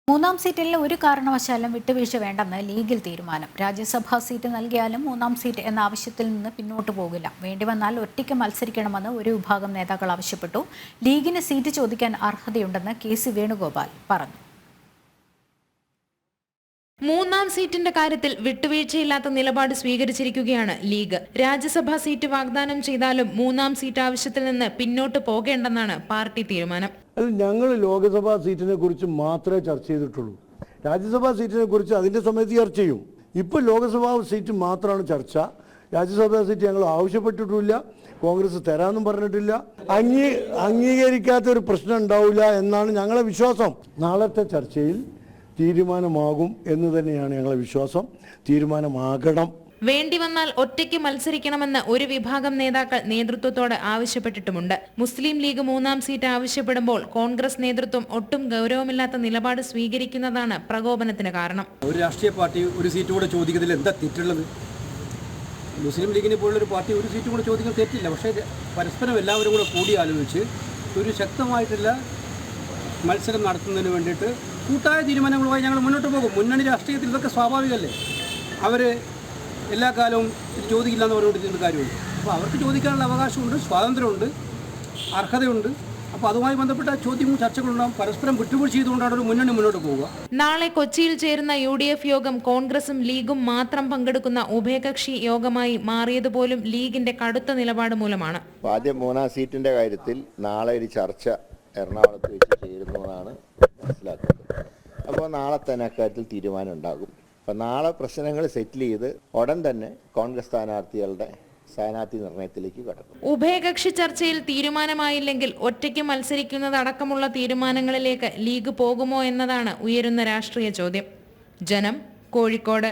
മൂന്നാം സീറ്റിൽ ഒരു കാരണവശാലും വിട്ടുവീഴ്ച വേണ്ടെന്ന് ലീഗിൽ തീരുമാനം. രാജ്യസഭാ സീറ്റ് നൽകിയാലും മൂന്നാം സീറ്റ് എന്ന ആവശ്യത്തിൽ നിന്ന് പിന്നോട്ടു പോകില്ല. വേണ്ടിവന്നാൽ ഒറ്റയ്ക്ക് മത്സരിക്കണമെന്ന് ഒരു വിഭാഗം നേതാക്കൾ ആവശ്യപ്പെട്ടു. ലീഗിന് സീറ്റ് ചോദിക്കാൻ അർഹതയുണ്ടെന്ന് കെ.സി. വേണുഗോപാൽ പറഞ്ഞു. മൂന്നാം സീറ്റിന്റെ കാര്യത്തിൽ വിട്ടുവീഴ്ചയില്ലാത്ത നിലപാട് സ്വീകരിച്ചിരിക്കുകയാണ് ലീഗ്. രാജ്യസഭാ സീറ്റ് വാഗ്ദാനം ചെയ്താലും മൂന്നാം സീറ്റ് ആവശ്യത്തിൽ നിന്ന് പിന്നോട്ട് പോകേണ്ടെന്നാണ് പാർട്ടി തീരുമാനം. ഞങ്ങൾ ലോക്സഭാ സീറ്റിനെ കുറിച്ച് മാത്രമേ ചർച്ച ചെയ്തിട്ടുള്ളൂ. രാജ്യസഭാ സീറ്റിനെ കുറിച്ച് അതിന്റെ സമയത്ത് ചർച്ച ചെയ്യും. ഇപ്പോൾ ലോക്സഭാ സീറ്റ് മാത്രമാണ് ചർച്ച. രാജ്യസഭാ സീറ്റ് ഞങ്ങൾ ആവശ്യപ്പെട്ടിട്ടില്ല, കോൺഗ്രസ് തരാമെന്നും പറഞ്ഞിട്ടില്ല. അംഗീകരിക്കാത്ത ഒരു പ്രശ്നം ഉണ്ടാവില്ല എന്നാണ് ഞങ്ങളെ വിശ്വാസം. നാളത്തെ ചർച്ചയിൽ തീരുമാനമാകും എന്ന് തന്നെയാണ് ഞങ്ങളെ വിശ്വാസം. തീരുമാനമാകണം. വേണ്ടി വന്നാൽ ഒറ്റയ്ക്ക് മത്സരിക്കണമെന്ന് ഒരു വിഭാഗം നേതാക്കൾ നേതൃത്വത്തോട് ആവശ്യപ്പെട്ടിട്ടുമുണ്ട്. മുസ്ലിം ലീഗ് മൂന്നാം സീറ്റ് ആവശ്യപ്പെടുമ്പോൾ കോൺഗ്രസ് നേതൃത്വം ഒട്ടും ഗൗരവമില്ലാത്ത നിലപാട് സ്വീകരിക്കുന്നതാണ് പ്രകോപനത്തിന് കാരണം. ഒരു രാഷ്ട്രീയ പാർട്ടി ഒരു സീറ്റ് കൂടെ ചോദിക്കുന്നതിൽ എന്താ തെറ്റുള്ളത്? മുസ്ലിം ലീഗിനെ പോലുള്ളൊരു പാർട്ടി ഒരു സീറ്റ് കൂടെ ചോദിക്കാൻ തെറ്റില്ല. പക്ഷേ പരസ്പരം എല്ലാവരും കൂടെ കൂടി ആലോചിച്ച് ഒരു ശക്തമായിട്ടുള്ള മത്സരം നടത്തുന്നതിന് വേണ്ടിയിട്ട് കൂട്ടായ തീരുമാനങ്ങളുമായി ഞങ്ങൾ മുന്നോട്ട് പോകും. മുന്നണി രാഷ്ട്രീയത്തിൽ ഇതൊക്കെ സ്വാഭാവികമല്ലേ. അവർ എല്ലാ കാലവും ഇത് ചോദിക്കില്ല എന്ന് പറഞ്ഞുകൊണ്ടിരുന്ന കാര്യമുണ്ട്. അപ്പോൾ അവർക്ക് ചോദിക്കാനുള്ള അവകാശമുണ്ട്, സ്വാതന്ത്ര്യമുണ്ട്, അർഹതയുണ്ട്. അപ്പോൾ അതുമായി ബന്ധപ്പെട്ട ചോദ്യവും ചർച്ചകളുണ്ടാകും. പരസ്പരം വിട്ടുവീഴ്ച ചെയ്തുകൊണ്ടാണ് ഒരു മുന്നണി മുന്നോട്ട് പോവുക. നാളെ കൊച്ചിയിൽ ചേരുന്ന UDF യോഗം കോൺഗ്രസും ലീഗും മാത്രം പങ്കെടുക്കുന്ന ഉഭയകക്ഷി യോഗമായി മാറിയതുപോലും ലീഗിന്റെ കടുത്ത നിലപാട് മൂലമാണ്. ആദ്യം മൂന്നാം സീറ്റിന്റെ കാര്യത്തിൽ നാളെ ഒരു ചർച്ച എറണാകുളത്ത് വെച്ച് ചേരുന്നതാണ് മനസ്സിലാക്കുന്നത്. അപ്പോൾ നാളെ തന്നെ അക്കാര്യത്തിൽ തീരുമാനം ഉണ്ടാകും. അപ്പം നാളെ പ്രശ്നങ്ങൾ സെറ്റിൽ ചെയ്ത് ഉടൻ തന്നെ കോൺഗ്രസ് സ്ഥാനാർത്ഥി നിർണയത്തിലേക്ക് കടക്കും. ഉഭയകക്ഷി ചർച്ചയിൽ തീരുമാനമായില്ലെങ്കിൽ ഒറ്റയ്ക്ക് മത്സരിക്കുന്നതടക്കമുള്ള തീരുമാനങ്ങളിലേക്ക് ലീഗ് പോകുമോ എന്നതാണ് ഉയരുന്ന രാഷ്ട്രീയ ചോദ്യം. ജനം, കോഴിക്കോട്.